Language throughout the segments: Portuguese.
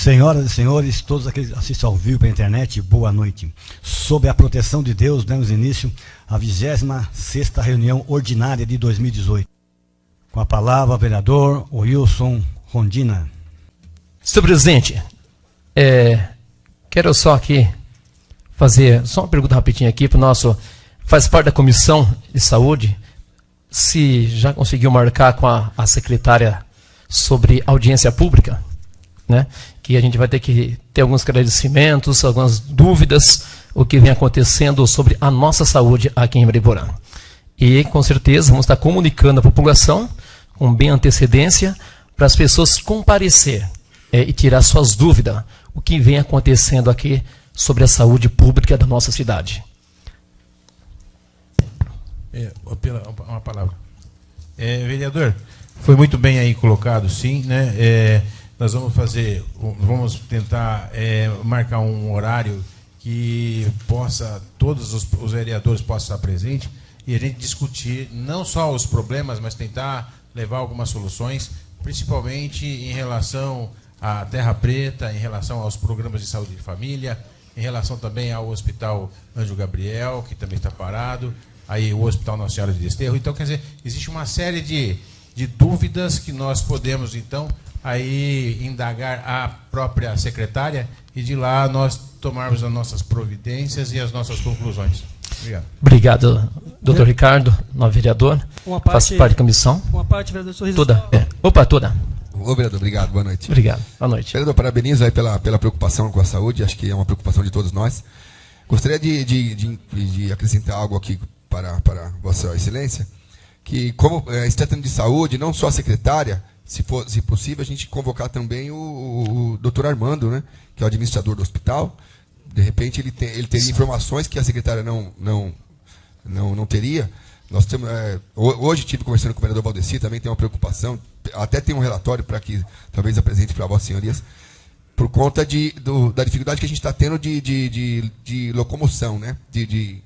Senhoras e senhores, todos aqueles que assistem ao vivo pela internet, boa noite. Sob a proteção de Deus, damos início à 26ª reunião ordinária de 2018. Com a palavra, o vereador Wilson Rondina. Senhor presidente, quero só aqui fazer só uma pergunta rapidinho aqui para o nosso... Faz parte da Comissão de Saúde, se já conseguiu marcar com a secretária sobre audiência pública, né? Que a gente vai ter que ter alguns esclarecimentos, algumas dúvidas, o que vem acontecendo sobre a nossa saúde aqui em Mariporã. E, com certeza, vamos estar comunicando à população, com bem antecedência, para as pessoas comparecer e tirar suas dúvidas, o que vem acontecendo aqui sobre a saúde pública da nossa cidade. Uma palavra. Vereador, foi muito bem aí colocado, sim, né? Nós vamos tentar marcar um horário que todos os vereadores possam estar presentes e a gente discutir não só os problemas, mas tentar levar algumas soluções, principalmente em relação à Terra Preta, em relação aos programas de saúde de família, em relação também ao Hospital Anjo Gabriel, que também está parado, aí o Hospital Nossa Senhora de Desterro. Então, quer dizer, existe uma série de dúvidas que nós podemos, então, aí indagar a própria secretária e de lá nós tomarmos as nossas providências e as nossas conclusões. Obrigado. Obrigado, doutor Ricardo, novo vereador. Faço parte da comissão. Uma parte, vereador Sorriso. Toda. Toda. Ô, vereador, obrigado, boa noite. Obrigado, boa noite. Vereador, parabenizo aí pela preocupação com a saúde, acho que é uma preocupação de todos nós. Gostaria de acrescentar algo aqui para Vossa Excelência, que como está tratando de saúde, não só a secretária, se possível, a gente convocar também o doutor Armando, né, que é o administrador do hospital. De repente ele teria informações que a secretária não teria. Nós temos, hoje estive conversando com o vereador Valdeci, também tem uma preocupação, até tem um relatório para que talvez apresente para vossas senhorias, por conta da dificuldade que a gente está tendo de locomoção, né, de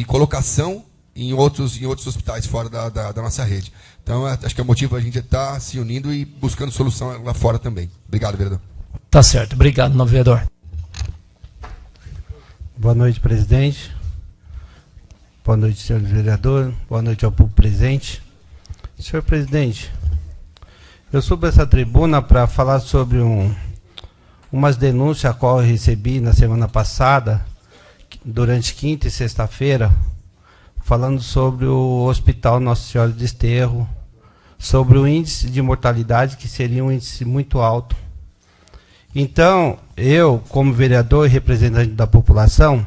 colocação em outros hospitais fora da nossa rede. Então, acho que é o motivo a gente estar se unindo e buscando solução lá fora também. Obrigado, vereador. Tá certo. Obrigado, novo vereador. Boa noite, presidente. Boa noite, senhor vereador. Boa noite ao público presente. Senhor presidente, eu subo essa tribuna para falar sobre umas denúncias a qual eu recebi na semana passada, durante quinta e sexta-feira, falando sobre o Hospital Nossa Senhora de Desterro, sobre o índice de mortalidade, que seria um índice muito alto. Então, eu, como vereador e representante da população,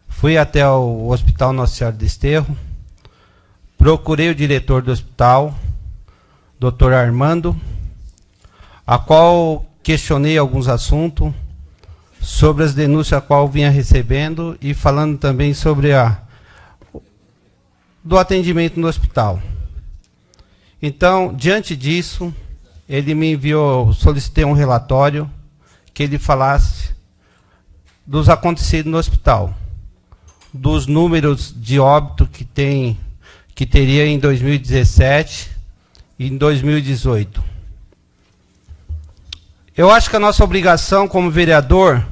fui até o Hospital Nossa Senhora de Desterro, procurei o diretor do hospital, Dr. Armando, a qual questionei alguns assuntos sobre as denúncias a qual vinha recebendo e falando também sobre do atendimento no hospital. Então, diante disso, ele me enviou, solicitei um relatório que ele falasse dos acontecidos no hospital, dos números de óbito que teria em 2017 e em 2018. Eu acho que a nossa obrigação como vereador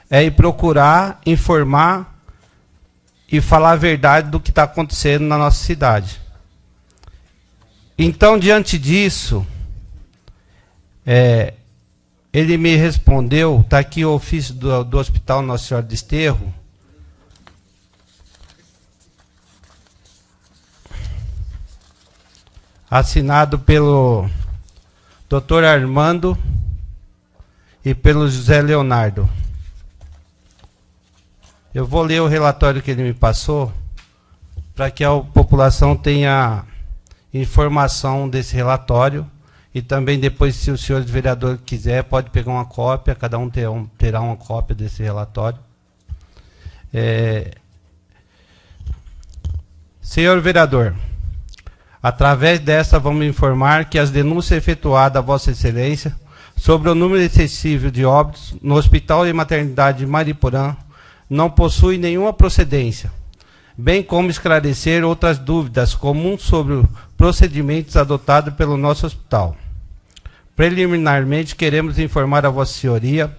é ir procurar, informar e falar a verdade do que está acontecendo na nossa cidade. Então, diante disso, ele me respondeu, está aqui o ofício do Hospital Nossa Senhora de Desterro, assinado pelo Dr. Armando e pelo José Leonardo. Eu vou ler o relatório que ele me passou, para que a população tenha informação desse relatório, e também depois, se o senhor vereador quiser, pode pegar uma cópia, cada um terá uma cópia desse relatório. Senhor vereador, através dessa vamos informar que as denúncias efetuadas a Vossa Excelência sobre o número excessivo de óbitos no Hospital e Maternidade de Mariporã não possui nenhuma procedência, bem como esclarecer outras dúvidas comuns sobre procedimentos adotados pelo nosso hospital. Preliminarmente, queremos informar a Vossa Senhoria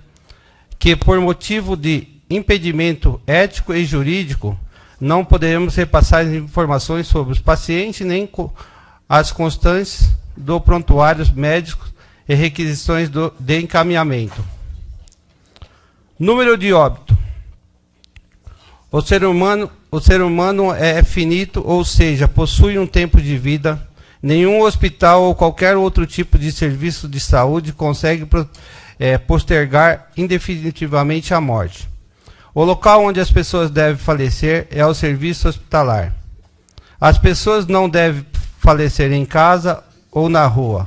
que, por motivo de impedimento ético e jurídico, não poderemos repassar informações sobre os pacientes nem as constantes do prontuários médicos e requisições de encaminhamento. Número de óbito. O ser humano é finito, ou seja, possui um tempo de vida. Nenhum hospital ou qualquer outro tipo de serviço de saúde consegue postergar indefinitivamente a morte. O local onde as pessoas devem falecer é o serviço hospitalar. As pessoas não devem falecer em casa ou na rua,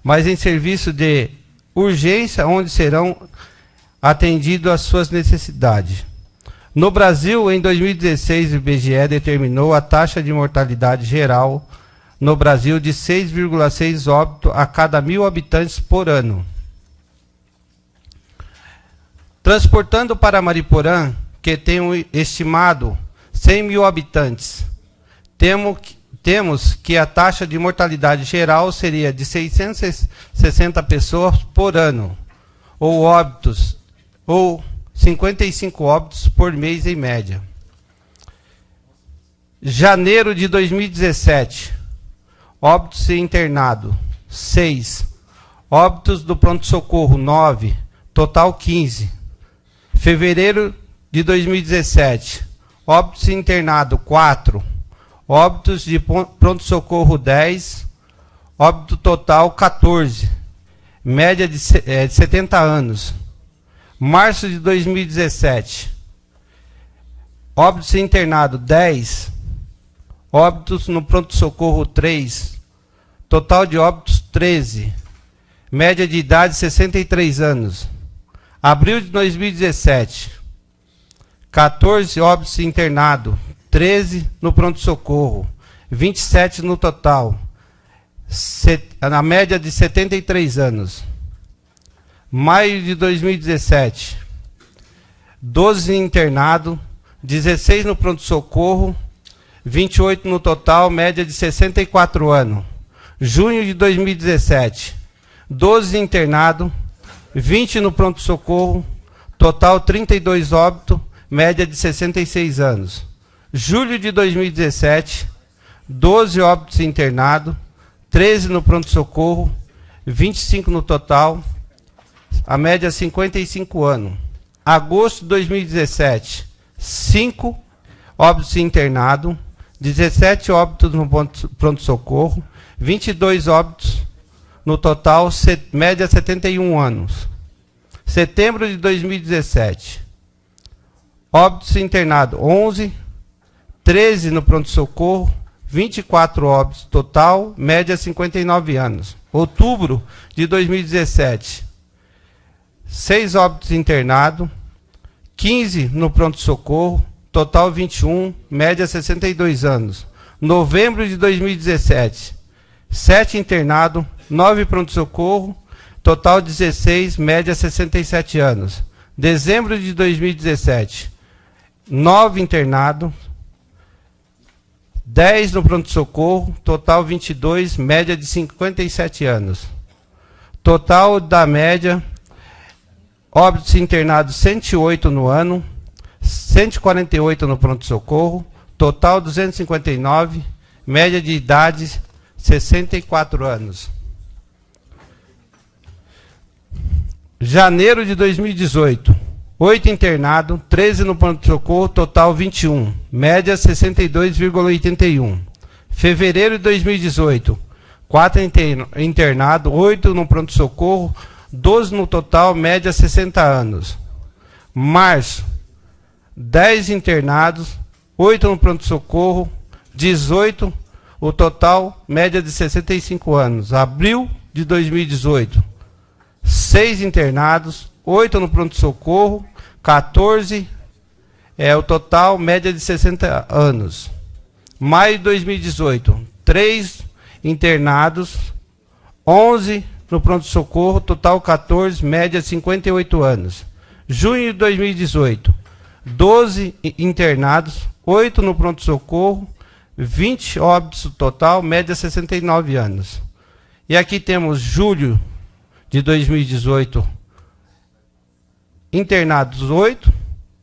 mas em serviço de urgência, onde serão atendidas às suas necessidades. No Brasil, em 2016, o IBGE determinou a taxa de mortalidade geral no Brasil de 6,6 óbitos a cada 1.000 habitantes por ano. Transportando para Mariporã, que tem um estimado 100.000 habitantes, temos que a taxa de mortalidade geral seria de 660 pessoas por ano, ou 55 óbitos por mês em média. Janeiro de 2017, óbitos e internado, 6. Óbitos do pronto-socorro, 9. Total, 15. Fevereiro de 2017, óbitos e internado, 4. Óbitos de pronto-socorro, 10. Óbito total, 14. Média de 70 anos. Março de 2017, óbitos e internado, 10. Óbitos no pronto-socorro, 3. Total de óbitos, 13. Média de idade, 63 anos. Abril de 2017, 14 óbitos internado, 13 no pronto-socorro, 27 no total, na média de 73 anos. Maio de 2017, 12 internado, 16 no pronto-socorro, 28 no total, média de 64 anos. Junho de 2017, 12 internado, 20 no pronto-socorro, total 32 óbitos, média de 66 anos. Julho de 2017, 12 óbitos internados, 13 no pronto-socorro, 25 no total, a média 55 anos. Agosto de 2017, 5 óbitos internados, 17 óbitos no pronto-socorro, 22 óbitos no total, média 71 anos. Setembro de 2017, óbitos internados, 11, 13 no pronto-socorro, 24 óbitos total, média 59 anos. Outubro de 2017, 6 óbitos internados, 15 no pronto-socorro, total 21, média 62 anos. Novembro de 2017, 7 internados, 9 pronto-socorro, total 16, média 67 anos. Dezembro de 2017, 9 internados, 10 no pronto-socorro, total 22, média de 57 anos. Total da média, óbitos internados 108 no ano, 148 no pronto-socorro, total 259, média de idade 64 anos. Janeiro de 2018, 8 internados, 13 no pronto-socorro, total 21, média 62,81. Fevereiro de 2018, 4 internados, 8 no pronto-socorro, 12 no total, média 60 anos. Março, 10 internados, 8 no pronto-socorro, 18, o total, média de 65 anos. Abril de 2018, 6 internados, 8 no pronto-socorro, 14 o total, média de 60 anos. Maio de 2018, 3 internados, 11 no pronto-socorro, total 14, média 58 anos. Junho de 2018, 12 internados, 8 no pronto-socorro, 20 óbitos total, média 69 anos. E aqui temos julho de 2018, internados 8,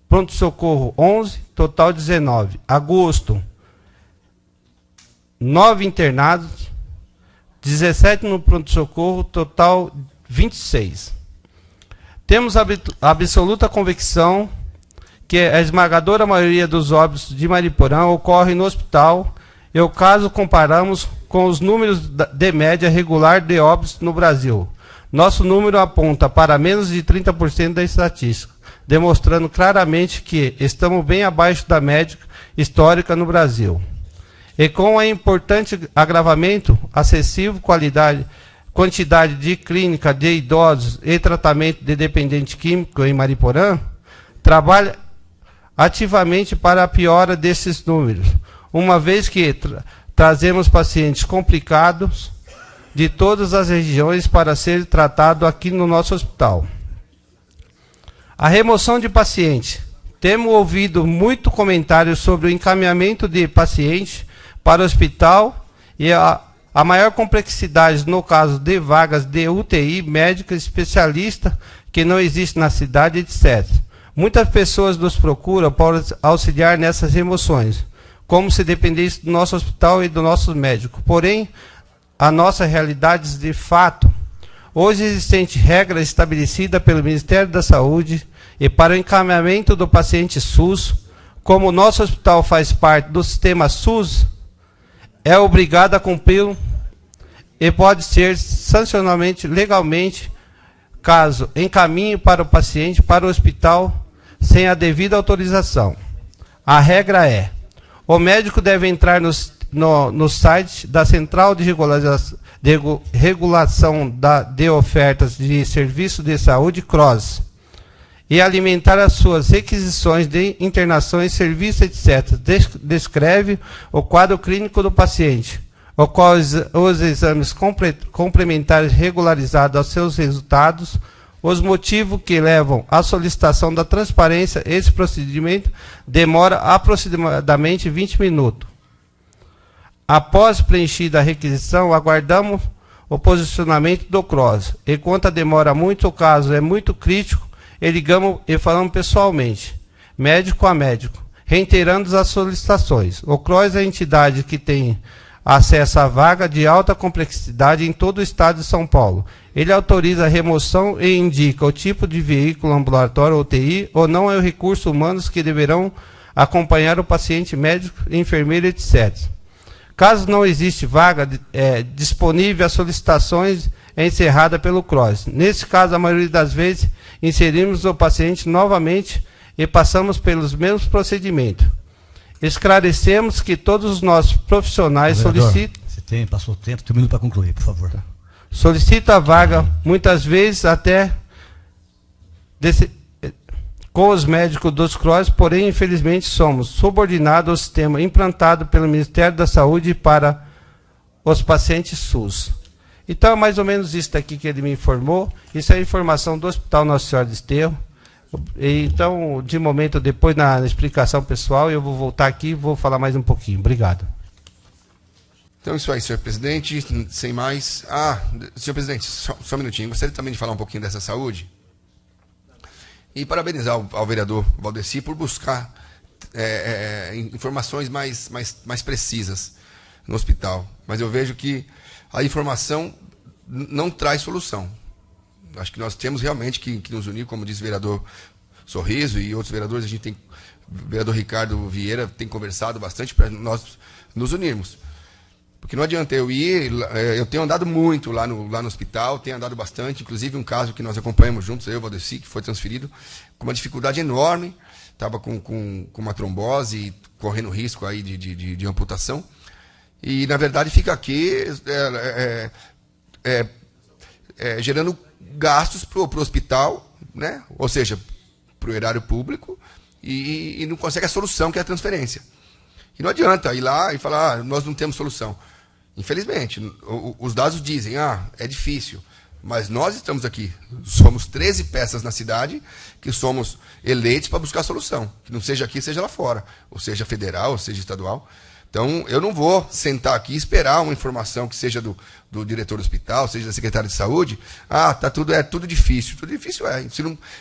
pronto-socorro 11, total 19. Agosto, 9 internados, 17 no pronto-socorro, total 26. Temos a absoluta convicção que a esmagadora maioria dos óbitos de Mariporã ocorre no hospital, e o caso comparamos com os números de média regular de óbitos no Brasil. Nosso número aponta para menos de 30% da estatística, demonstrando claramente que estamos bem abaixo da média histórica no Brasil. E com o importante agravamento, excessivo quantidade de clínica de idosos e tratamento de dependente químico em Mariporã, trabalha ativamente para a piora desses números, uma vez que trazemos pacientes complicados de todas as regiões para ser tratado aqui no nosso hospital. A remoção de pacientes. Temos ouvido muito comentário sobre o encaminhamento de pacientes para o hospital e a maior complexidade no caso de vagas de UTI, médica, especialista, que não existe na cidade, etc. Muitas pessoas nos procuram para auxiliar nessas remoções, como se dependesse do nosso hospital e do nosso médico. Porém, a nossa realidade de fato, hoje existente regra estabelecida pelo Ministério da Saúde e para o encaminhamento do paciente SUS, como o nosso hospital faz parte do sistema SUS, é obrigado a cumprir e pode ser sancionadamente legalmente caso encaminhe para o paciente para o hospital sem a devida autorização. A regra é: o médico deve entrar no site da Central de Regulação de Ofertas de Serviços de Saúde, CROSS, e alimentar as suas requisições de internações, serviços, etc. Descreve o quadro clínico do paciente, o qual os exames complementares regularizados aos seus resultados, os motivos que levam à solicitação da transparência. Esse procedimento demora aproximadamente 20 minutos. Após preenchida a requisição, aguardamos o posicionamento do CROSS. Enquanto demora muito, o caso é muito crítico, e ligamos e falamos pessoalmente, médico a médico, reiterando as solicitações. O CROSS é a entidade que tem acesso à vaga de alta complexidade em todo o estado de São Paulo. Ele autoriza a remoção e indica o tipo de veículo ambulatório, UTI, ou não é o recurso humanos que deverão acompanhar o paciente, médico, enfermeiro, etc. Caso não existe vaga disponível, as solicitações é encerrada pelo CROSS. Nesse caso, a maioria das vezes, inserimos o paciente novamente e passamos pelos mesmos procedimentos. Esclarecemos que todos os nossos profissionais solicitam... Passou o tempo, tem um minuto para concluir, por favor. Solicita a vaga, muitas vezes até com os médicos dos CROSS, porém, infelizmente, somos subordinados ao sistema implantado pelo Ministério da Saúde para os pacientes SUS. Então, é mais ou menos isso daqui que ele me informou. Isso é a informação do Hospital Nossa Senhora de Desterro. Então, de momento, depois na explicação pessoal, eu vou voltar aqui e vou falar mais um pouquinho. Obrigado. Então, isso aí, senhor presidente. Sem mais... senhor presidente, só um minutinho. Gostaria também de falar um pouquinho dessa saúde. E parabenizar ao vereador Valdeci por buscar informações mais precisas no hospital. Mas eu vejo que a informação não traz solução. Acho que nós temos realmente que nos unir, como diz o vereador Sorriso e outros vereadores. O vereador Ricardo Vieira tem conversado bastante para nós nos unirmos. Porque não adianta eu ir, eu tenho andado muito lá no hospital, tenho andado bastante, inclusive um caso que nós acompanhamos juntos, eu e o Valdeci, que foi transferido, com uma dificuldade enorme, estava com uma trombose, correndo risco aí de amputação. E, na verdade, fica aqui gerando gastos para o hospital, né? Ou seja, para o erário público, e não consegue a solução, que é a transferência. E não adianta ir lá e falar, nós não temos solução. Infelizmente, os dados dizem, é difícil, mas nós estamos aqui, somos 13 peças na cidade que somos eleitos para buscar a solução, que não seja aqui, seja lá fora, ou seja federal, ou seja estadual, Então, eu não vou sentar aqui e esperar uma informação que seja do diretor do hospital, seja da secretária de saúde. É tudo difícil. Tudo difícil é.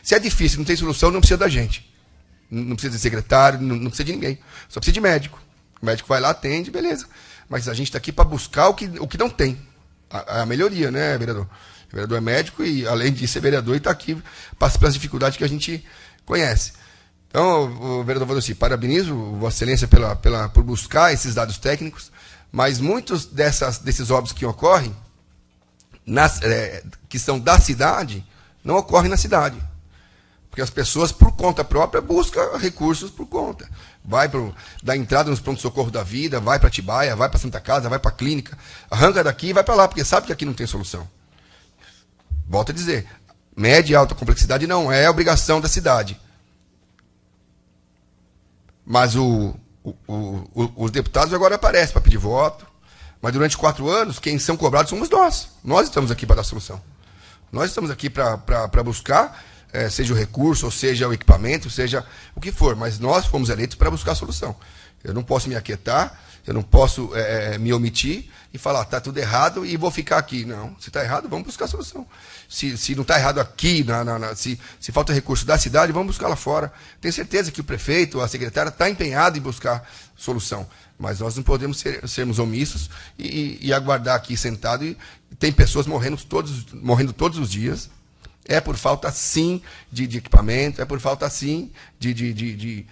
Se é difícil, não tem solução, não precisa da gente. Não precisa de secretário, não precisa de ninguém. Só precisa de médico. O médico vai lá, atende, beleza. Mas a gente está aqui para buscar o que não tem. A melhoria, né, vereador? O vereador é médico e, além disso, é vereador e está aqui pelas dificuldades que a gente conhece. Então, o vereador Valdeci, parabenizo Vossa Excelência por buscar esses dados técnicos, mas muitos desses óbitos que ocorrem, que são da cidade, não ocorrem na cidade. Porque as pessoas, por conta própria, buscam recursos por conta. Vai dar entrada nos pronto-socorro da vida, vai para Atibaia, vai para Santa Casa, vai para a clínica, arranca daqui e vai para lá, porque sabe que aqui não tem solução. Volto a dizer, média e alta complexidade não é obrigação da cidade. Mas os deputados agora aparecem para pedir voto. Mas durante 4 anos, quem são cobrados somos nós. Nós estamos aqui para dar solução. Nós estamos aqui para buscar, seja o recurso, ou seja o equipamento, seja o que for. Mas nós fomos eleitos para buscar a solução. Eu não posso me aquietar, eu não posso me omitir e falar, está tudo errado e vou ficar aqui. Não, se está errado, vamos buscar a solução. Se não está errado aqui, se falta recurso da cidade, vamos buscar lá fora. Tenho certeza que o prefeito, a secretária, está empenhado em buscar solução. Mas nós não podemos sermos omissos e aguardar aqui sentado. E tem pessoas morrendo todos os dias. É por falta, sim, de equipamento, é por falta, sim, de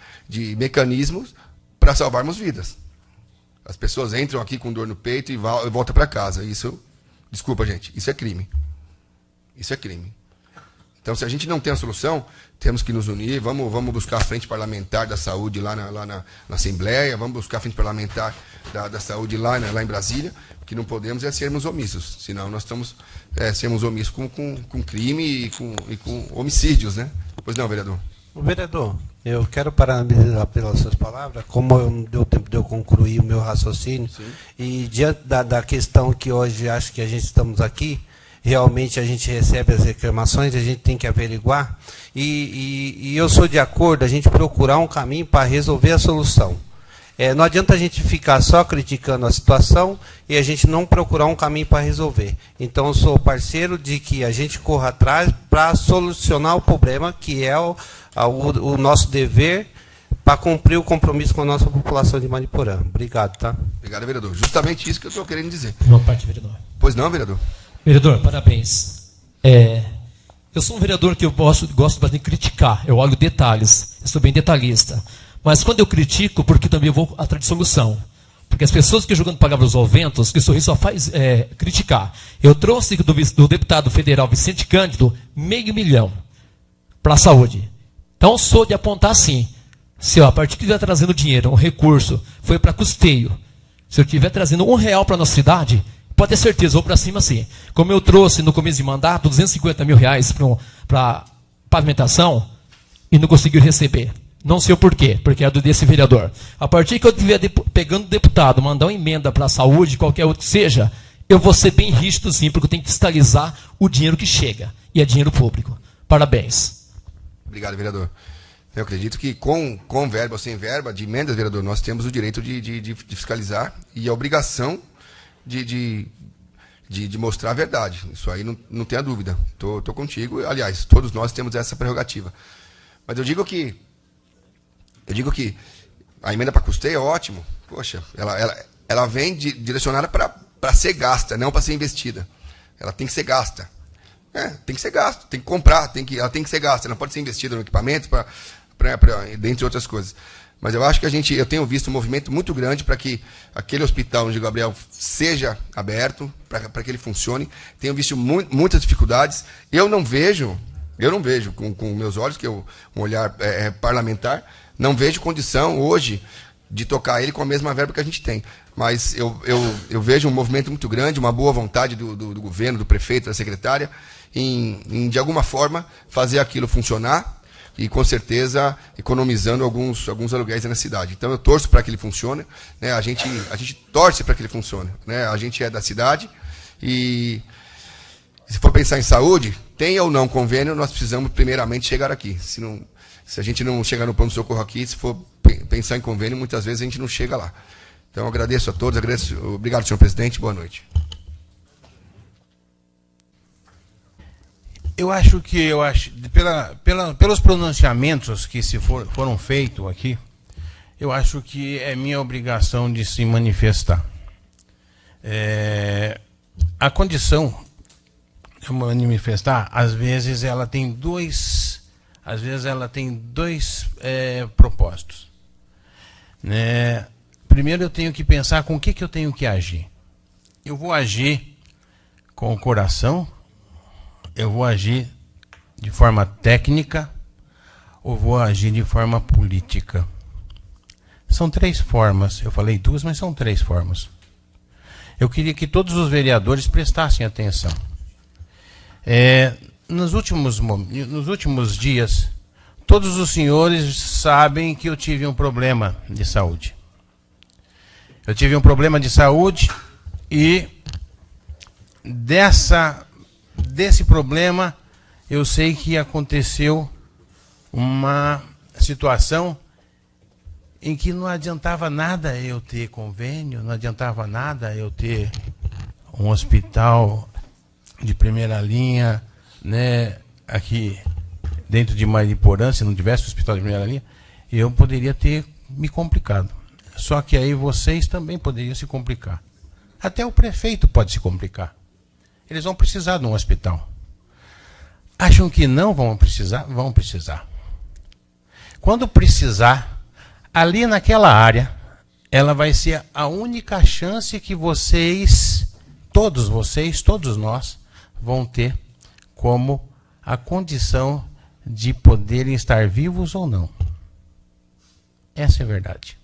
mecanismos para salvarmos vidas. As pessoas entram aqui com dor no peito e voltam para casa. Desculpa, gente, isso é crime. Isso é crime. Então, se a gente não tem a solução, temos que nos unir, vamos buscar a frente parlamentar da saúde lá na Assembleia, vamos buscar a frente parlamentar da saúde lá em Brasília. O que não podemos é sermos omissos, senão nós estamos sermos omissos com crime e com homicídios, né? Pois não, vereador? Vereador, eu quero parabenizar pelas suas palavras, como não deu tempo de eu concluir o meu raciocínio. Sim. E diante da questão que hoje acho que a gente estamos aqui, realmente a gente recebe as reclamações, a gente tem que averiguar, e eu sou de acordo a gente procurar um caminho para resolver a solução. Não adianta a gente ficar só criticando a situação e a gente não procurar um caminho para resolver. Então, eu sou parceiro de que a gente corra atrás para solucionar o problema, que é o nosso dever para cumprir o compromisso com a nossa população de Mariporã. Obrigado, tá? Obrigado, vereador. Justamente isso que eu estou querendo dizer. Uma parte, vereador. Pois não, vereador? Vereador, parabéns. Eu sou um vereador que eu gosto bastante de criticar. Eu olho detalhes. Eu sou bem detalhista. Mas quando eu critico, porque também eu vou atrás de solução. Porque as pessoas que jogando palavras aos ventos, que o sorriso só faz criticar. Eu trouxe do deputado federal Vicente Cândido R$500 mil para a saúde. Então, sou de apontar assim. Se a partir que estiver trazendo dinheiro, um recurso, foi para custeio. Se eu estiver trazendo R$1 para a nossa cidade, pode ter certeza, vou para cima sim. Como eu trouxe no começo de mandato R$250 mil para pavimentação e não conseguiu receber. Não sei o porquê, porque é desse vereador. A partir que eu estiver pegando o deputado, mandar uma emenda para a saúde, qualquer outro que seja, eu vou ser bem rígido sim, porque eu tenho que fiscalizar o dinheiro que chega. E é dinheiro público. Parabéns. Obrigado, vereador. Eu acredito que com verba ou sem verba, de emendas, vereador, nós temos o direito de fiscalizar e a obrigação de mostrar a verdade. Isso aí não tenha dúvida. Estou contigo. Aliás, todos nós temos essa prerrogativa. Mas eu digo que a emenda para custeio é ótimo. Poxa, ela vem direcionada para ser gasta, não para ser investida. Ela tem que ser gasta. Tem que ser gasto, tem que comprar, ela tem que ser gasta. Ela não pode ser investida no equipamento, dentre outras coisas. Mas eu acho que eu tenho visto um movimento muito grande para que aquele hospital onde Gabriel seja aberto, para que ele funcione. Tenho visto muitas dificuldades. Eu não vejo com meus olhos, que um olhar parlamentar, não vejo condição hoje de tocar ele com a mesma verba que a gente tem. Mas eu vejo um movimento muito grande, uma boa vontade do governo, do prefeito, da secretária, em de alguma forma, fazer aquilo funcionar e, com certeza, economizando alguns aluguéis na cidade. Então, eu torço para que ele funcione, né? A gente torce para que ele funcione, né? A gente é da cidade e, se for pensar em saúde, tem ou não convênio, nós precisamos, primeiramente, chegar aqui. Se a gente não chegar no pronto-socorro aqui, se for pensar em convênio, muitas vezes a gente não chega lá. Então, agradeço a todos, obrigado, senhor presidente, boa noite. Eu acho que, pelos pronunciamentos que foram feitos aqui, eu acho que é minha obrigação de se manifestar. A condição de manifestar, às vezes ela tem dois propósitos. Primeiro eu tenho que pensar com o que eu tenho que agir. Eu vou agir com o coração, eu vou agir de forma técnica ou vou agir de forma política. São 3 formas. Eu falei 2, mas são 3 formas. Eu queria que todos os vereadores prestassem atenção. Nos últimos dias, todos os senhores sabem que eu tive um problema de saúde. Eu tive um problema de saúde e desse problema eu sei que aconteceu uma situação em que não adiantava nada eu ter convênio, não adiantava nada eu ter um hospital de primeira linha, né, aqui dentro de Mariporã, se não tivesse hospital de primeira linha, eu poderia ter me complicado. Só que aí vocês também poderiam se complicar. Até o prefeito pode se complicar. Eles vão precisar de um hospital. Acham que não vão precisar? Vão precisar. Quando precisar, ali naquela área, ela vai ser a única chance que todos nós, vão ter como a condição de poderem estar vivos ou não. Essa é a verdade.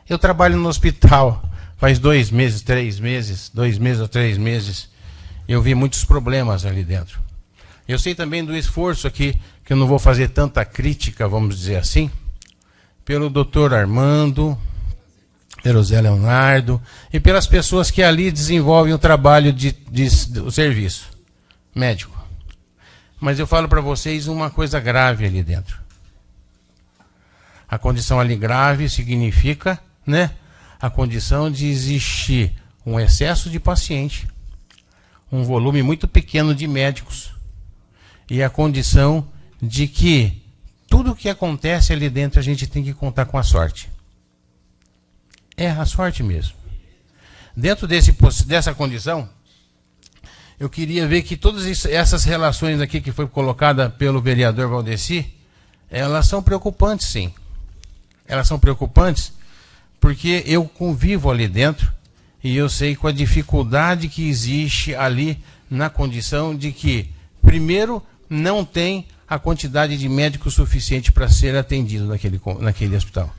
Eu trabalho no hospital faz 2 meses, 3 meses, 2 meses ou 3 meses. Eu vi muitos problemas ali dentro. Eu sei também do esforço aqui, que eu não vou fazer tanta crítica, vamos dizer assim, pelo doutor Armando, pelo Zé Leonardo e pelas pessoas que ali desenvolvem o trabalho do serviço médico. Mas eu falo para vocês uma coisa grave ali dentro. A condição ali grave significa, né, a condição de existir um excesso de paciente, um volume muito pequeno de médicos e a condição de que tudo o que acontece ali dentro a gente tem que contar com a sorte. É a sorte mesmo. Dentro dessa condição, eu queria ver que todas essas relações aqui que foi colocada pelo vereador Valdeci, elas são preocupantes, sim. Elas são preocupantes porque eu convivo ali dentro e eu sei com a dificuldade que existe ali na condição de que, primeiro, não tem a quantidade de médicos suficiente para ser atendido naquele hospital.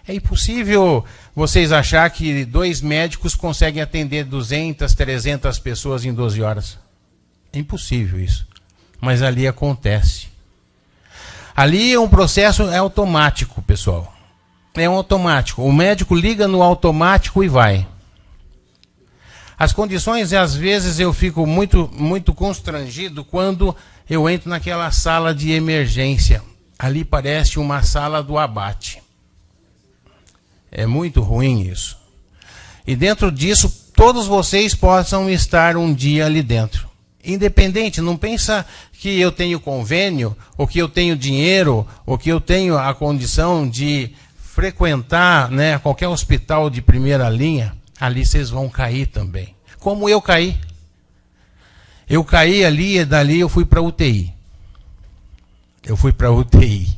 É impossível vocês achar que 2 médicos conseguem atender 200, 300 pessoas em 12 horas. É impossível isso. Mas ali acontece. Ali é um processo automático, pessoal. É um automático. O médico liga no automático e vai. As condições, às vezes, eu fico muito constrangido quando eu entro naquela sala de emergência. Ali parece uma sala do abate. É muito ruim isso. E dentro disso, todos vocês possam estar um dia ali dentro. Independente, não pensa que eu tenho convênio, ou que eu tenho dinheiro, ou que eu tenho a condição de frequentar, né, qualquer hospital de primeira linha. Ali vocês vão cair também. Como eu caí. Eu caí ali e dali eu fui para UTI. Eu fui para UTI.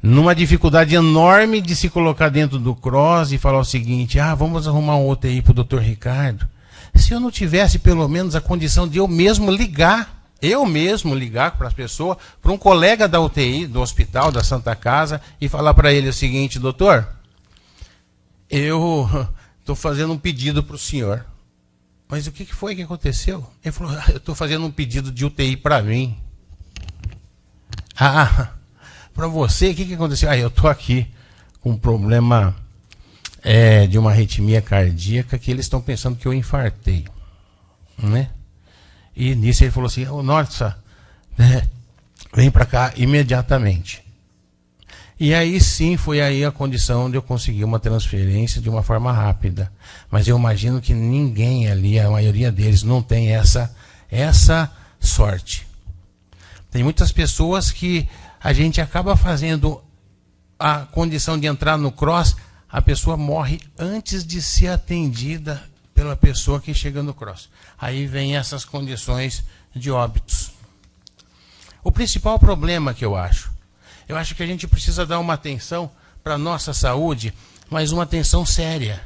Numa dificuldade enorme de se colocar dentro do CROSS e falar o seguinte: vamos arrumar um UTI para o Dr. Ricardo. Se eu não tivesse pelo menos a condição de eu mesmo ligar para as pessoas, para um colega da UTI, do hospital, da Santa Casa, e falar para ele o seguinte: doutor, eu estou fazendo um pedido para o senhor. Mas o que foi que aconteceu? Ele falou: eu estou fazendo um pedido de UTI para mim. Para você, o que aconteceu? Eu estou aqui com um problema de uma arritmia cardíaca que eles estão pensando que eu infartei. Né? E nisso ele falou assim: nossa, vem para cá imediatamente. E aí sim, foi aí a condição de eu conseguir uma transferência de uma forma rápida. Mas eu imagino que ninguém ali, a maioria deles, não tem essa sorte. Tem muitas pessoas que a gente acaba fazendo a condição de entrar no CROSS, a pessoa morre antes de ser atendida pela pessoa que chega no CROSS. Aí vem essas condições de óbitos. O principal problema que eu acho que a gente precisa dar uma atenção para a nossa saúde, mas uma atenção séria.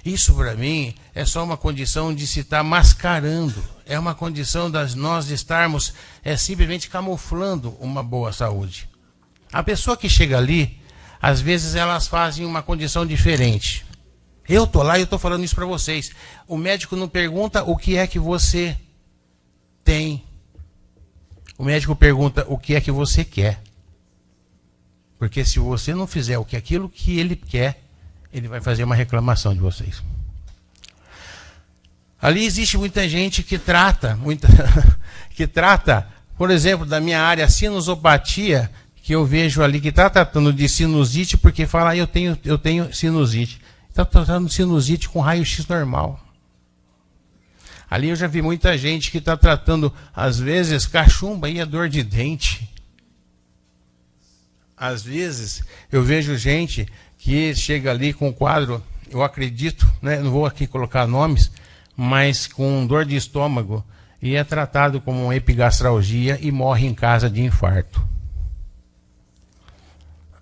Isso, para mim, é só uma condição de se estar mascarando. É uma condição de nós estarmos simplesmente camuflando uma boa saúde. A pessoa que chega ali, às vezes elas fazem uma condição diferente. Eu estou lá e eu estou falando isso para vocês. O médico não pergunta o que é que você tem. O médico pergunta o que é que você quer. Porque se você não fizer aquilo que ele quer, ele vai fazer uma reclamação de vocês. Ali existe muita gente que trata, por exemplo, da minha área, sinusopatia, que eu vejo ali que está tratando de sinusite, porque fala, eu tenho sinusite. Está tratando de sinusite com raio-x normal. Ali eu já vi muita gente que está tratando, às vezes, cachumba e a dor de dente. Às vezes, eu vejo gente que chega ali com um quadro, eu acredito, né, não vou aqui colocar nomes, mas com dor de estômago, e é tratado como uma epigastralgia e morre em casa de infarto.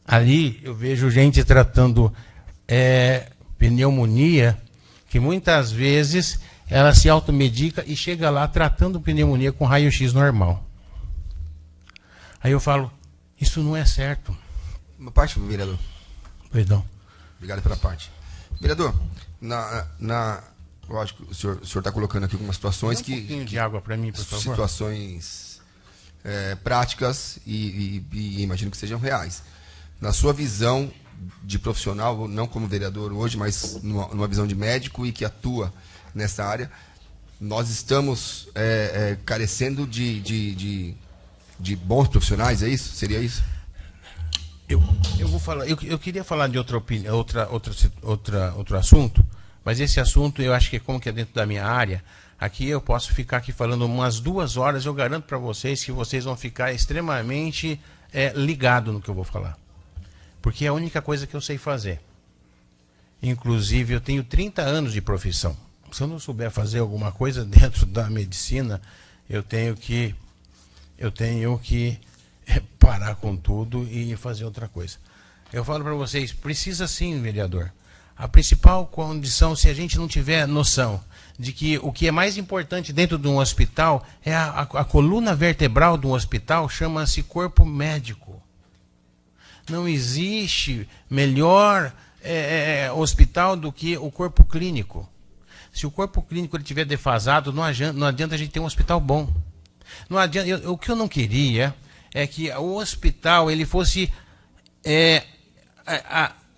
Ali eu vejo gente tratando pneumonia, que muitas vezes ela se automedica e chega lá tratando pneumonia com raio-x normal. Aí eu falo, isso não é certo. Uma parte, vereador. Perdão. Obrigado pela parte. Vereador, lógico, o senhor está colocando aqui algumas situações que... Um pouquinho de água para mim, por favor. Situações práticas e imagino que sejam reais. Na sua visão de profissional, não como vereador hoje, mas numa visão de médico e que atua nessa área, nós estamos carecendo de bons profissionais, é isso? Seria isso? Eu vou falar. Eu queria falar de outro assunto, mas esse assunto eu acho que como que é dentro da minha área, aqui eu posso ficar aqui falando umas 2 horas. Eu garanto para vocês que vocês vão ficar extremamente ligados no que eu vou falar, porque é a única coisa que eu sei fazer. Inclusive eu tenho 30 anos de profissão. Se eu não souber fazer alguma coisa dentro da medicina, eu tenho que parar com tudo e fazer outra coisa. Eu falo para vocês, precisa sim, vereador. A principal condição, se a gente não tiver noção de que o que é mais importante dentro de um hospital é a coluna vertebral de um hospital, chama-se corpo médico. Não existe melhor hospital do que o corpo clínico. Se o corpo clínico estiver defasado, não adianta a gente ter um hospital bom. Não adianta, o que eu não queria é que o hospital ele fosse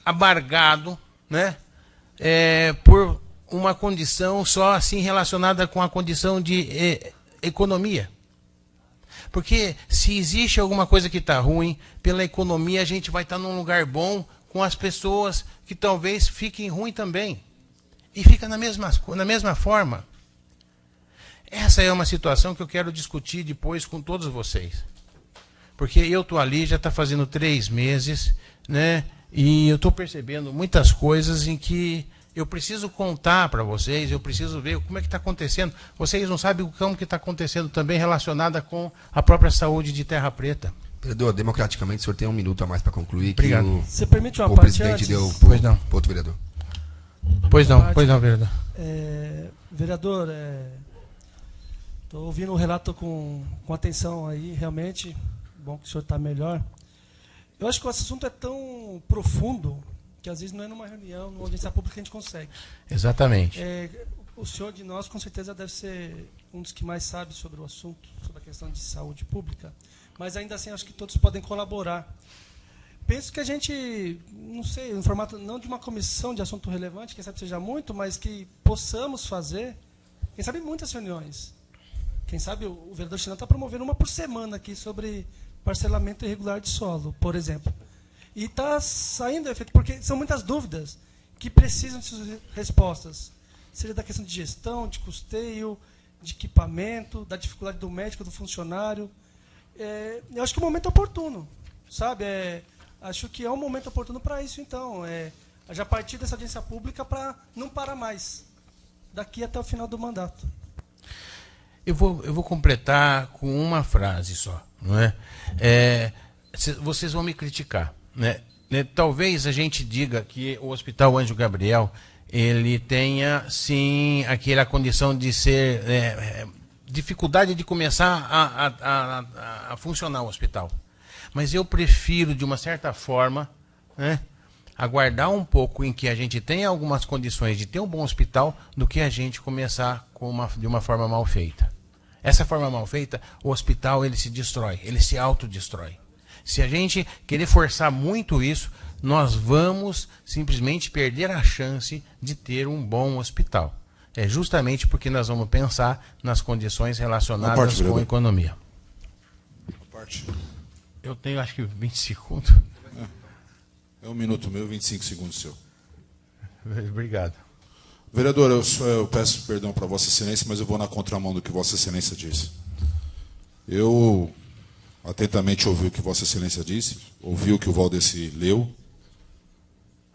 abargado, né, por uma condição só assim relacionada com a condição de economia. Porque se existe alguma coisa que está ruim, pela economia a gente vai estar num lugar bom com as pessoas que talvez fiquem ruim também. E fica na mesma forma. Essa é uma situação que eu quero discutir depois com todos vocês. Porque eu estou ali, já está fazendo 3 meses, né? E eu estou percebendo muitas coisas em que eu preciso contar para vocês, eu preciso ver como é que está acontecendo. Vocês não sabem como que está acontecendo também relacionada com a própria saúde de Terra Preta. Vereador, democraticamente, o senhor tem 1 minuto a mais para concluir. Obrigado. Você permite uma o parte presidente antes? deu Pois não. para outro vereador. Pois não, vereador. Vereador, estou ouvindo o relato com atenção aí, realmente, bom que o senhor está melhor. Eu acho que o assunto é tão profundo que às vezes não é numa reunião, numa audiência pública que a gente consegue. Exatamente. O senhor de nós, com certeza, deve ser um dos que mais sabe sobre o assunto, sobre a questão de saúde pública, mas ainda assim acho que todos podem colaborar. Penso que a gente, não sei, em formato não de uma comissão de assunto relevante, quem sabe seja muito, mas que possamos fazer, quem sabe muitas reuniões. Quem sabe o vereador Chinão está promovendo uma por semana aqui sobre parcelamento irregular de solo, por exemplo. E está saindo efeito, porque são muitas dúvidas que precisam de suas respostas. Seja da questão de gestão, de custeio, de equipamento, da dificuldade do médico, do funcionário. Eu acho que é um momento oportuno, sabe? Acho que é um momento oportuno para isso, então. Já partir dessa audiência pública para não parar mais, daqui até o final do mandato. Eu vou completar com uma frase só, não é? Vocês vão me criticar, né? Talvez a gente diga que o Hospital Anjo Gabriel ele tenha sim aquela condição de ser dificuldade de começar a funcionar o hospital, mas eu prefiro de uma certa forma, né, aguardar um pouco em que a gente tenha algumas condições de ter um bom hospital do que a gente começar de uma forma mal feita. Essa forma mal feita, o hospital ele se destrói, ele se autodestrói. Se a gente querer forçar muito isso, nós vamos simplesmente perder a chance de ter um bom hospital. É justamente porque nós vamos pensar nas condições relacionadas com a economia. Eu tenho acho que 20 segundos. É 1 minuto meu, 25 segundos seu. Obrigado. Vereador, eu peço perdão para Vossa Excelência, mas eu vou na contramão do que Vossa Excelência disse. Eu atentamente ouvi o que Vossa Excelência disse, ouvi o que o Valdeci leu,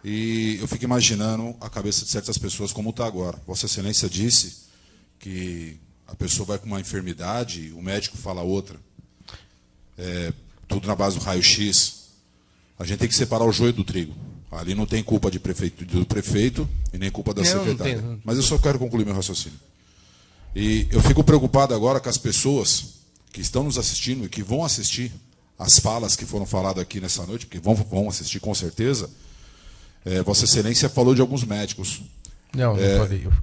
e eu fico imaginando a cabeça de certas pessoas como está agora. Vossa Excelência disse que a pessoa vai com uma enfermidade, o médico fala outra. Tudo na base do raio-x. A gente tem que separar o joio do trigo. Ali não tem culpa do prefeito e nem culpa da secretária. Não. Mas eu só quero concluir meu raciocínio. E eu fico preocupado agora com as pessoas que estão nos assistindo e que vão assistir as falas que foram faladas aqui nessa noite, porque vão assistir com certeza. Vossa Excelência falou de alguns médicos. Não,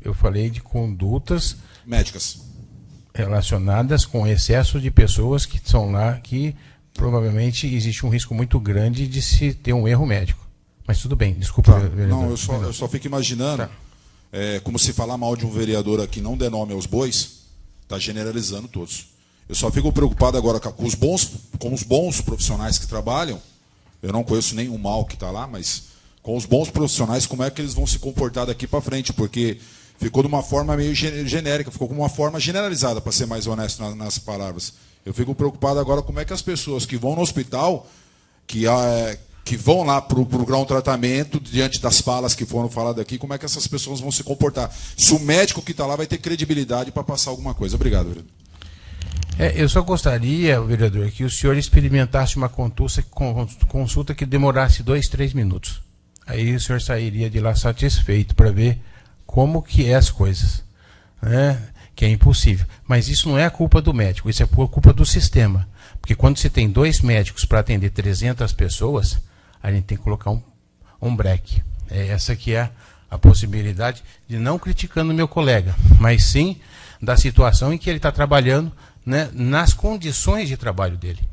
eu falei de condutas médicas relacionadas com excesso de pessoas que estão lá, que provavelmente existe um risco muito grande de se ter um erro médico. Mas tudo bem, desculpa. Vereador. Não, eu só fico imaginando, como se falar mal de um vereador aqui não der nome aos bois, está generalizando todos. Eu só fico preocupado agora com os bons profissionais que trabalham. Eu não conheço nenhum mal que está lá, mas com os bons profissionais, como é que eles vão se comportar daqui para frente? Porque ficou de uma forma meio genérica, ficou com uma forma generalizada, para ser mais honesto nas palavras. Eu fico preocupado agora como é que as pessoas que vão no hospital, que vão lá procurar um tratamento, diante das falas que foram faladas aqui, como é que essas pessoas vão se comportar? Se o médico que está lá vai ter credibilidade para passar alguma coisa. Obrigado, vereador. Eu só gostaria, vereador, que o senhor experimentasse uma consulta que demorasse 2, 3 minutos. Aí o senhor sairia de lá satisfeito para ver como que é as coisas, né? Que é impossível. Mas isso não é a culpa do médico, isso é por culpa do sistema. Porque quando você tem 2 médicos para atender 300 pessoas, a gente tem que colocar um break. Essa que é a possibilidade de não criticando o meu colega, mas sim da situação em que ele está trabalhando, né, nas condições de trabalho dele.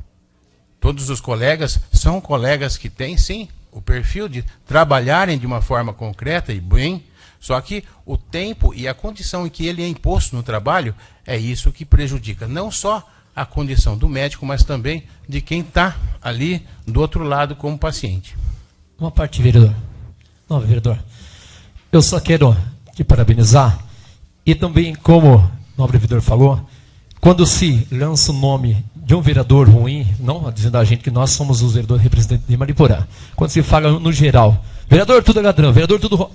Todos os colegas são colegas que têm, sim, o perfil de trabalharem de uma forma concreta e bem, só que o tempo e a condição em que ele é imposto no trabalho é isso que prejudica não só a condição do médico, mas também de quem está ali do outro lado como paciente. Uma parte, vereador. Não, vereador. Eu só quero te parabenizar e também, como o nobre vereador falou, quando se lança o nome de um vereador ruim, não dizendo a gente que nós somos os vereadores representantes de Mariporã, quando se fala no geral, vereador tudo é ladrão, vereador tudo...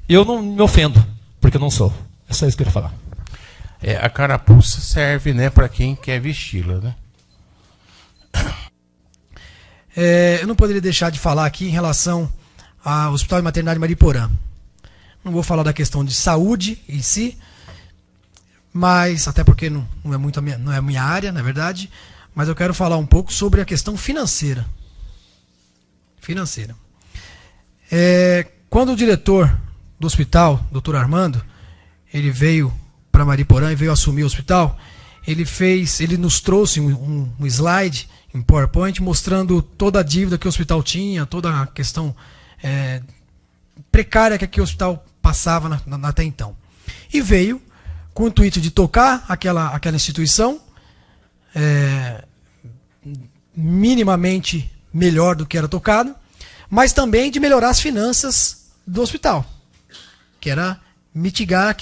Eu não me ofendo, porque eu não sou. É só isso que eu queria falar. A carapuça serve, né, para quem quer vesti-la, né? Eu não poderia deixar de falar aqui em relação ao Hospital de Maternidade Mariporã. Não vou falar da questão de saúde em si, mas até porque não é a minha área, na verdade, mas eu quero falar um pouco sobre a questão financeira. Quando o diretor do hospital, Dr. Armando, ele veio para Mariporã e veio assumir o hospital, ele nos trouxe um slide em PowerPoint mostrando toda a dívida que o hospital tinha, toda a questão precária que o hospital passava até então. E veio com o intuito de tocar aquela instituição, minimamente melhor do que era tocado, mas também de melhorar as finanças do hospital, que era mitigar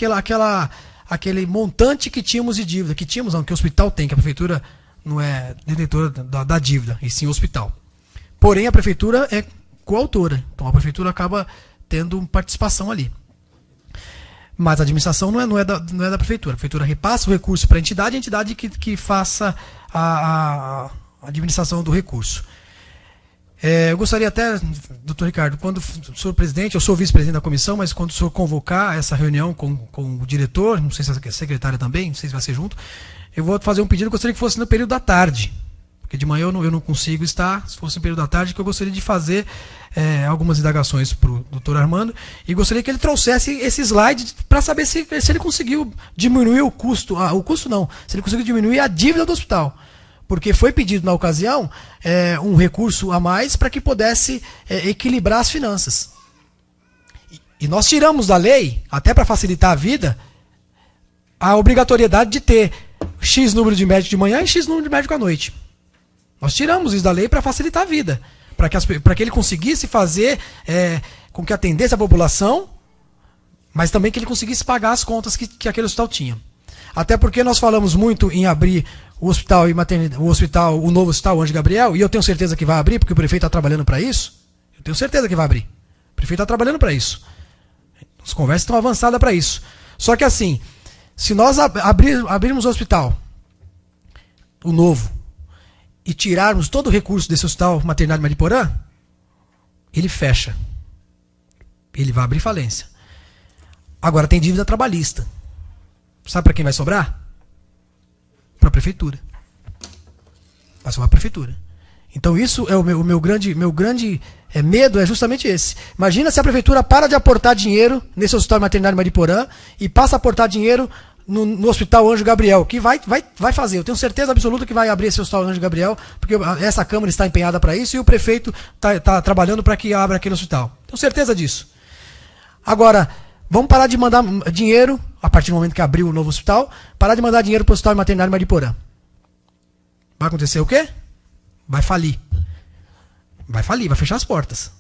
aquele montante que tínhamos de dívida, que o hospital tem, que a prefeitura não é detentora da dívida, e sim o hospital. Porém, a prefeitura é coautora, então a prefeitura acaba tendo participação ali. Mas a administração não é da prefeitura. A prefeitura repassa o recurso para a entidade que faça a administração do recurso. Eu gostaria até, doutor Ricardo, quando o senhor presidente, eu sou vice-presidente da comissão, mas quando o senhor convocar essa reunião com o diretor, não sei se a secretária também, não sei se vai ser junto, eu vou fazer um pedido, eu gostaria que fosse no período da tarde, porque de manhã eu não consigo estar, se fosse no período da tarde, que eu gostaria de fazer algumas indagações para o doutor Armando, e gostaria que ele trouxesse esse slide para saber se ele conseguiu diminuir o custo, se ele conseguiu diminuir a dívida do hospital. Porque foi pedido na ocasião um recurso a mais para que pudesse equilibrar as finanças. E nós tiramos da lei, até para facilitar a vida, a obrigatoriedade de ter X número de médico de manhã e X número de médico à noite. Nós tiramos isso da lei para facilitar a vida, para que ele conseguisse fazer com que atendesse a população, mas também que ele conseguisse pagar as contas que aquele hospital tinha. Até porque nós falamos muito em abrir o hospital e maternidade, o novo hospital Anjo Gabriel, e eu tenho certeza que vai abrir, porque o prefeito está trabalhando para isso. Eu tenho certeza que vai abrir. O prefeito está trabalhando para isso. As conversas estão avançadas para isso. Só que assim, se nós abrirmos o hospital, o novo, e tirarmos todo o recurso desse hospital maternidade Mariporã, ele fecha. Ele vai abrir falência. Agora tem dívida trabalhista. Sabe para quem vai sobrar? Para a prefeitura. Vai sobrar para a prefeitura. Então isso é o meu grande medo, é justamente esse. Imagina se a prefeitura para de aportar dinheiro nesse hospital maternidade Mariporã e passa a aportar dinheiro no hospital Anjo Gabriel, que vai fazer. Eu tenho certeza absoluta que vai abrir esse hospital Anjo Gabriel, porque essa Câmara está empenhada para isso e o prefeito está trabalhando para que abra aquele hospital. Tenho certeza disso. Agora, vamos parar de mandar dinheiro, a partir do momento que abriu o novo hospital, parar de mandar dinheiro para o hospital maternidade Mariporã. Vai acontecer o quê? Vai falir. Vai falir, vai fechar as portas.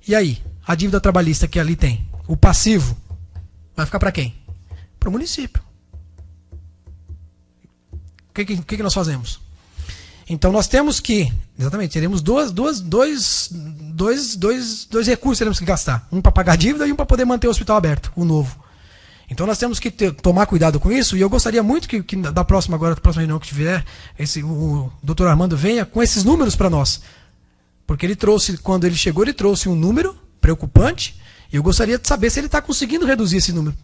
E aí? A dívida trabalhista que ali tem, o passivo, vai ficar para quem? Para o município. O que nós fazemos? Então nós temos que, exatamente, teremos dois recursos que teremos que gastar. Um para pagar a dívida e um para poder manter o hospital aberto, o novo. Então nós temos que tomar cuidado com isso, e eu gostaria muito que da próxima reunião que tiver, o doutor Armando venha com esses números para nós. Porque ele trouxe, quando ele chegou, ele trouxe um número preocupante, e eu gostaria de saber se ele está conseguindo reduzir esse número.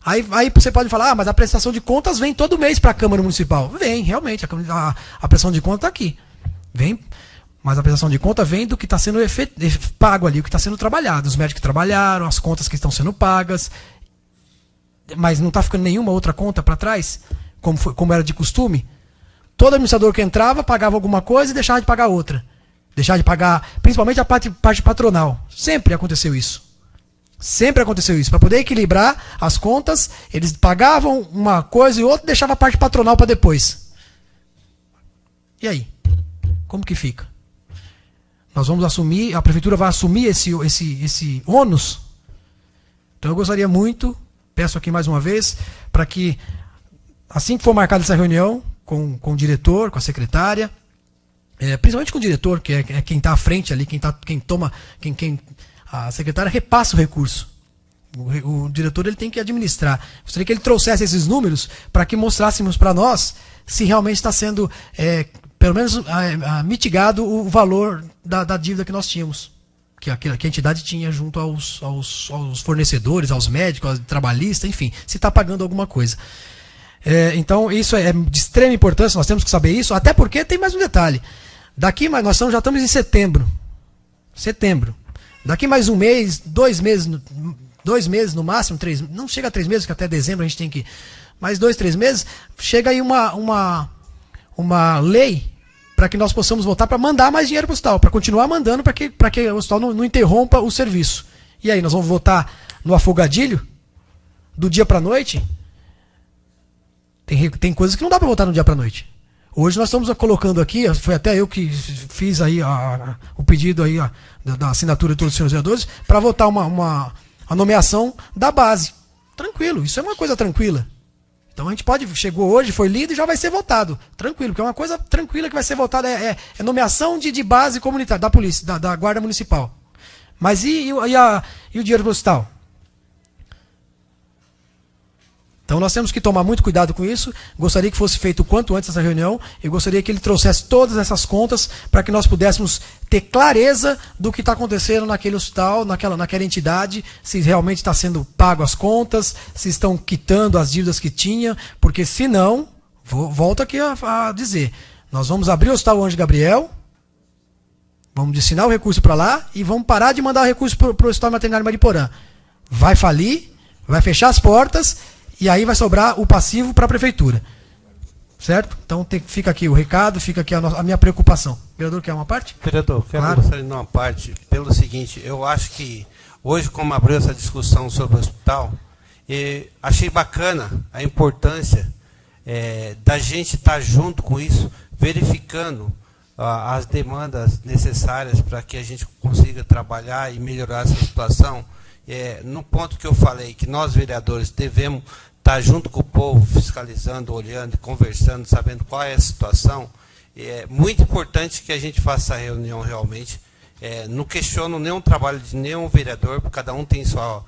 Aí você pode falar, mas a prestação de contas vem todo mês para a Câmara Municipal. Vem, realmente, a prestação de conta está aqui. Vem, mas a prestação de conta vem do que está sendo pago ali, o que está sendo trabalhado. Os médicos que trabalharam, as contas que estão sendo pagas. Mas não está ficando nenhuma outra conta para trás, como era de costume. Todo administrador que entrava pagava alguma coisa e deixava de pagar outra. Deixava de pagar, principalmente a parte patronal. Sempre aconteceu isso. Sempre aconteceu isso. Para poder equilibrar as contas, eles pagavam uma coisa e outra e deixavam a parte patronal para depois. E aí? Como que fica? Nós vamos assumir, a prefeitura vai assumir esse ônus? Então eu gostaria muito, peço aqui mais uma vez, para que, assim que for marcada essa reunião, com o diretor, com a secretária, principalmente com o diretor, que é quem está à frente ali, a secretária repassa o recurso. O diretor ele tem que administrar. Gostaria que ele trouxesse esses números para que mostrássemos para nós se realmente está sendo, pelo menos, mitigado o valor da dívida que nós tínhamos. Que a entidade tinha junto aos fornecedores, aos médicos, aos trabalhistas, enfim, se está pagando alguma coisa. Então, isso é de extrema importância, nós temos que saber isso, até porque tem mais um detalhe. Daqui, nós já estamos em setembro. Daqui mais um mês, 2 meses, 2 meses no máximo, 3, não chega a 3 meses, que até dezembro a gente tem que... Mais 2, 3 meses, chega aí uma lei para que nós possamos voltar para mandar mais dinheiro para o hospital, para continuar mandando, para que o hospital não interrompa o serviço. E aí, nós vamos votar no afogadilho, do dia para a noite? Tem coisas que não dá para votar no dia para a noite. Hoje nós estamos colocando aqui, foi até eu que fiz aí o pedido aí da assinatura de todos os senhores vereadores, para votar a nomeação da base. Tranquilo, isso é uma coisa tranquila. Então a gente chegou hoje, foi lido e já vai ser votado. Tranquilo, porque é uma coisa tranquila que vai ser votada, é nomeação de base comunitária, da polícia, da guarda municipal. Mas e o dinheiro do hospital? Então nós temos que tomar muito cuidado com isso. Gostaria que fosse feito o quanto antes essa reunião. Eu gostaria que ele trouxesse todas essas contas para que nós pudéssemos ter clareza do que está acontecendo naquele hospital, naquela entidade, se realmente está sendo pago as contas, se estão quitando as dívidas que tinha, porque senão, volto aqui a dizer, nós vamos abrir o Hospital Anjo Gabriel, vamos destinar o recurso para lá e vamos parar de mandar o recurso para o Hospital Maternário Mariporã. Vai falir, vai fechar as portas e aí vai sobrar o passivo para a prefeitura. Certo? Então fica aqui o recado, fica aqui a minha preocupação. O vereador quer uma parte? Vereador, quero gostaria de dar uma parte pelo seguinte, eu acho que hoje, como abriu essa discussão sobre o hospital, achei bacana a importância da gente estar junto com isso, verificando as demandas necessárias para que a gente consiga trabalhar e melhorar essa situação. No ponto que eu falei, que nós vereadores devemos estar junto com o povo, fiscalizando, olhando, conversando, sabendo qual é a situação. É muito importante que a gente faça essa reunião realmente. Não questiono nenhum trabalho de nenhum vereador, porque cada um tem sua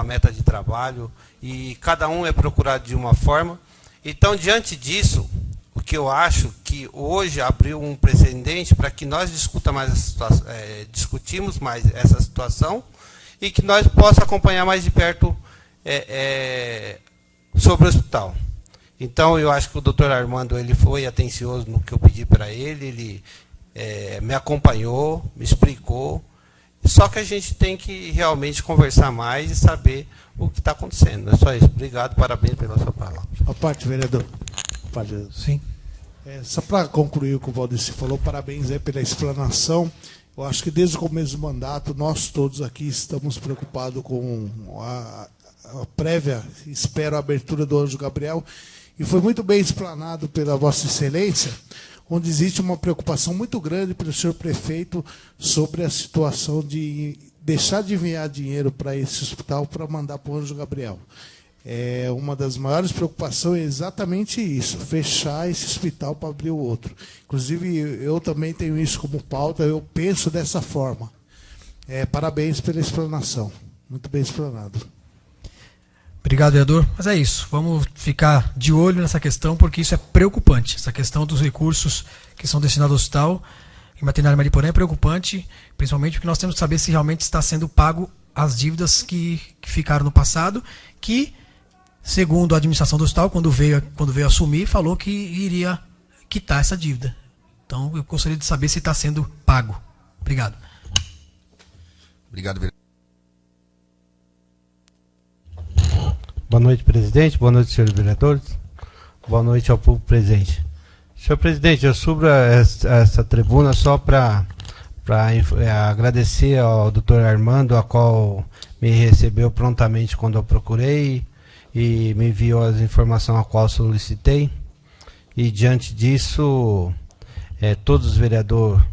meta de trabalho e cada um é procurado de uma forma. Então, diante disso, o que eu acho que hoje abriu um precedente para que nós discutimos mais essa situação e que nós possamos acompanhar mais de perto sobre o hospital. Então, eu acho que o doutor Armando ele foi atencioso no que eu pedi para ele me acompanhou, me explicou, só que a gente tem que realmente conversar mais e saber o que está acontecendo. É só isso. Obrigado, parabéns pela sua palavra. A parte, vereador. Sim. Só para concluir o que o Valdeci falou, parabéns pela explanação. Eu acho que desde o começo do mandato, nós todos aqui estamos preocupados com a prévia, espero, a abertura do Anjo Gabriel, e foi muito bem explanado pela Vossa Excelência, onde existe uma preocupação muito grande pelo senhor prefeito sobre a situação de deixar de enviar dinheiro para esse hospital para mandar para o Anjo Gabriel. Uma das maiores preocupações é exatamente isso, fechar esse hospital para abrir o outro. Inclusive, eu também tenho isso como pauta, eu penso dessa forma. Parabéns pela explanação, muito bem explanado. Obrigado, vereador. Mas é isso, vamos ficar de olho nessa questão, porque isso é preocupante. Essa questão dos recursos que são destinados ao hospital e maternário Mariporã é preocupante, principalmente porque nós temos que saber se realmente está sendo pago as dívidas que ficaram no passado, que, segundo a administração do hospital, quando veio assumir, falou que iria quitar essa dívida. Então, eu gostaria de saber se está sendo pago. Obrigado. Obrigado, vereador. Boa noite, presidente. Boa noite, senhores vereadores. Boa noite ao público presente. Senhor presidente, eu subo essa tribuna só para agradecer ao doutor Armando, a qual me recebeu prontamente quando eu procurei e me enviou as informações a qual solicitei. E diante disso, todos os vereadores,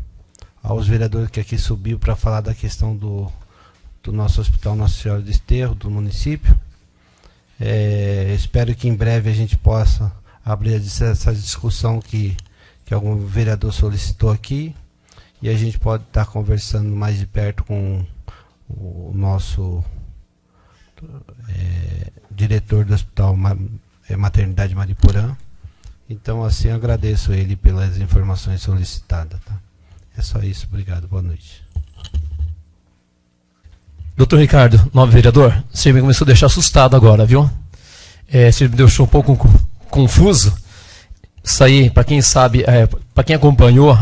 aos vereadores que aqui subiu para falar da questão do nosso hospital Nossa Senhora do Desterro, do município, espero que em breve a gente possa abrir essa discussão que algum vereador solicitou aqui e a gente pode estar conversando mais de perto com o nosso diretor do Hospital Maternidade Mariporã. Então, assim, eu agradeço ele pelas informações solicitadas. Tá? É só isso. Obrigado. Boa noite. Doutor Ricardo, novo vereador, você me começou a deixar assustado agora, viu? Você me deixou um pouco confuso. Isso aí, para quem sabe, para quem acompanhou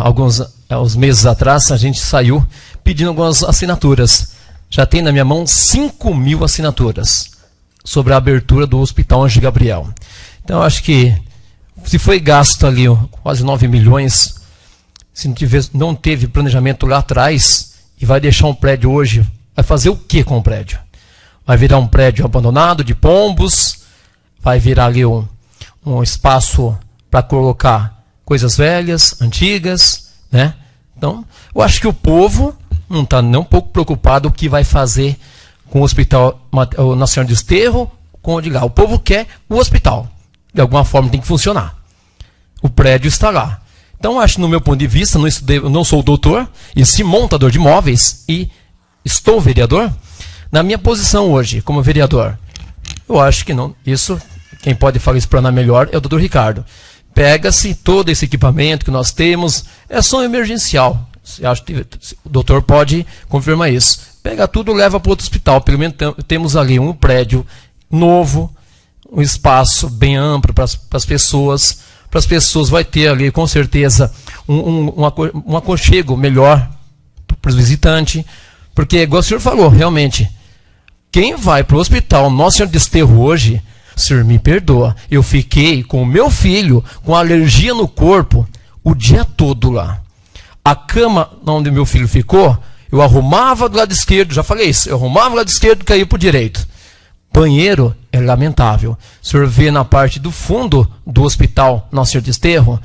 uns meses atrás, a gente saiu pedindo algumas assinaturas. Já tem na minha mão 5.000 assinaturas sobre a abertura do Hospital Anjo Gabriel. Então, eu acho que se foi gasto ali quase 9 milhões, se não teve planejamento lá atrás e vai deixar um prédio hoje, vai fazer o que com o prédio? Vai virar um prédio abandonado de pombos, vai virar ali um espaço para colocar coisas velhas, antigas, né? Então, eu acho que o povo não está nem um pouco preocupado o que vai fazer com o Hospital Nossa Senhora do Desterro, com o de lá. O povo quer o hospital. De alguma forma tem que funcionar. O prédio está lá. Então, acho, no meu ponto de vista, não estudei, eu não sou doutor, e sim montador de imóveis, e estou vereador. Na minha posição hoje, como vereador, eu acho que não. Isso, quem pode falar explanar melhor é o doutor Ricardo. Pega-se todo esse equipamento que nós temos, é só emergencial. Acho que o doutor pode confirmar isso. Pega tudo e leva para outro hospital. Pelo menos temos ali um prédio novo, um espaço bem amplo para as pessoas. Para as pessoas vai ter ali, com certeza, um aconchego melhor para os visitantes. Porque, igual o senhor falou, realmente, quem vai para o hospital Nossa Senhora do Desterro hoje, o senhor me perdoa, eu fiquei com o meu filho com alergia no corpo o dia todo lá. A cama onde meu filho ficou, eu arrumava do lado esquerdo, já falei isso, eu arrumava do lado esquerdo e caía para o direito. Banheiro é lamentável. O senhor vê na parte do fundo do hospital Nossa Senhora do Desterro,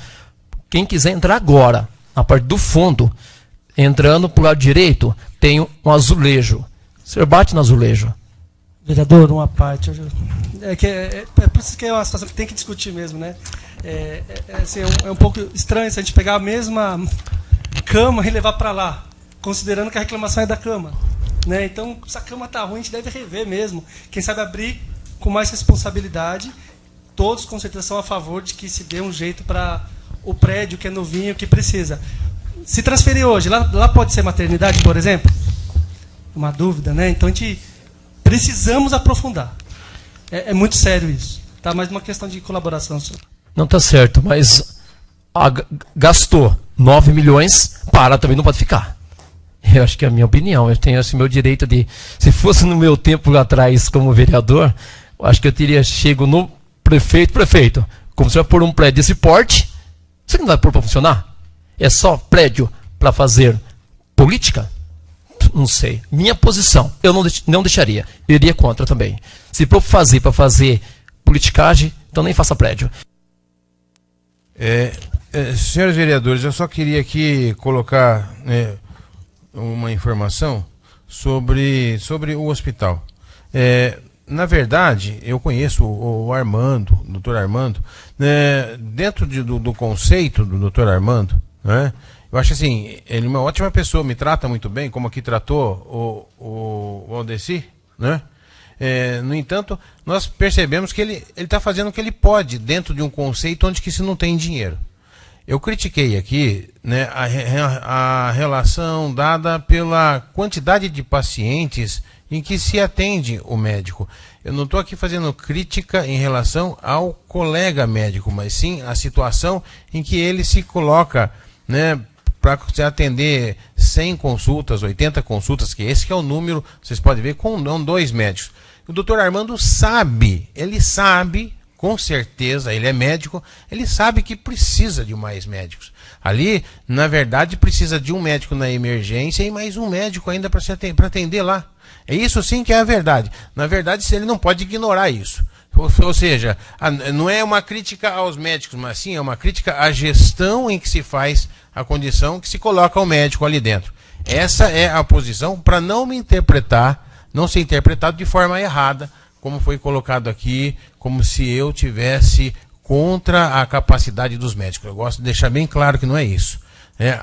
quem quiser entrar agora, na parte do fundo, entrando para o lado direito, tem um azulejo. O senhor bate no azulejo. Vereador, uma parte. É por isso que é uma situação que tem que discutir mesmo, né? Assim, é um pouco estranho se a gente pegar a mesma cama e levar para lá, considerando que a reclamação é da cama. Né? Então, se a cama está ruim, a gente deve rever mesmo. Quem sabe abrir com mais responsabilidade. Todos, com certeza, são a favor de que se dê um jeito para o prédio que é novinho, que precisa. Se transferir hoje, lá pode ser maternidade, por exemplo? Uma dúvida, né? Então, a gente precisamos aprofundar. É muito sério isso. Tá? Mas uma questão de colaboração. Senhor. Não está certo, mas gastou 9 milhões, também não pode ficar. Eu acho que é a minha opinião. Eu tenho esse meu direito de... Se fosse no meu tempo lá atrás como vereador, eu acho que eu teria chego no prefeito, como se vai pôr um prédio desse porte, você não vai pôr para funcionar? É só prédio para fazer política? Não sei. Minha posição, eu não deixaria. Eu iria contra também. Se for para fazer politicagem, então nem faça prédio. Senhores vereadores, eu só queria aqui colocar uma informação sobre o hospital. Na verdade, eu conheço o Armando, o doutor Armando, né, dentro do conceito do doutor Armando, né, eu acho assim, ele é uma ótima pessoa, me trata muito bem, como aqui tratou o Aldeci, né? No entanto, nós percebemos que ele está fazendo o que ele pode dentro de um conceito onde que se não tem dinheiro. Eu critiquei aqui, né, a relação dada pela quantidade de pacientes em que se atende o médico. Eu não estou aqui fazendo crítica em relação ao colega médico, mas sim a situação em que ele se coloca, né, para se atender 100 consultas, 80 consultas, que esse que é o número, vocês podem ver, com 2 médicos. O doutor Armando sabe, ele sabe, com certeza, ele é médico, ele sabe que precisa de mais médicos. Ali, na verdade, precisa de um médico na emergência e mais um médico ainda para atender lá. É isso sim que é a verdade. Na verdade, ele não pode ignorar isso. Ou seja, não é uma crítica aos médicos, mas sim é uma crítica à gestão em que se faz a condição que se coloca o médico ali dentro. Essa é a posição para não ser interpretado de forma errada, como foi colocado aqui, como se eu tivesse contra a capacidade dos médicos. Eu gosto de deixar bem claro que não é isso.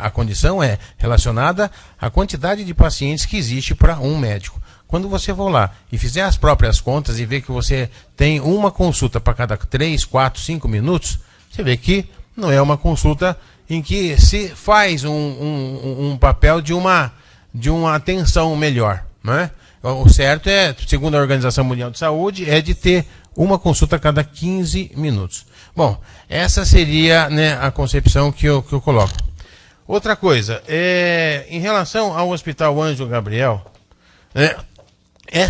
A condição é relacionada à quantidade de pacientes que existe para um médico. Quando você for lá e fizer as próprias contas e ver que você tem uma consulta para cada 3, 4, 5 minutos, você vê que não é uma consulta em que se faz um papel de uma atenção melhor, não é? O certo é, segundo a Organização Mundial de Saúde, é de ter uma consulta a cada 15 minutos. Bom, essa seria, né, a concepção que eu coloco. Outra coisa, em relação ao Hospital Ângelo Gabriel,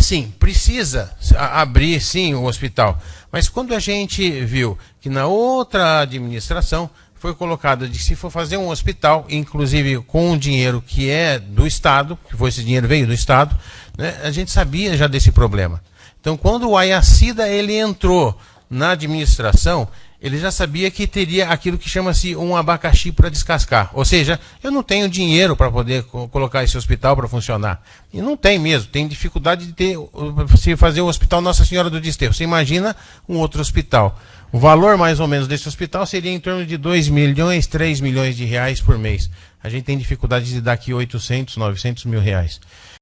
sim, precisa abrir sim o hospital. Mas quando a gente viu que na outra administração foi colocado de que se for fazer um hospital, inclusive com um dinheiro que é do Estado, que foi esse dinheiro veio do Estado, né, a gente sabia já desse problema. Então, quando o Ayacida ele entrou na administração, ele já sabia que teria aquilo que chama-se um abacaxi para descascar. Ou seja, eu não tenho dinheiro para poder colocar esse hospital para funcionar. E não tem mesmo, tem dificuldade de ter, se fazer o Hospital Nossa Senhora do Desterro. Você imagina um outro hospital. O valor mais ou menos desse hospital seria em torno de 2 milhões, 3 milhões de reais por mês. A gente tem dificuldade de dar aqui 800, 900 mil reais.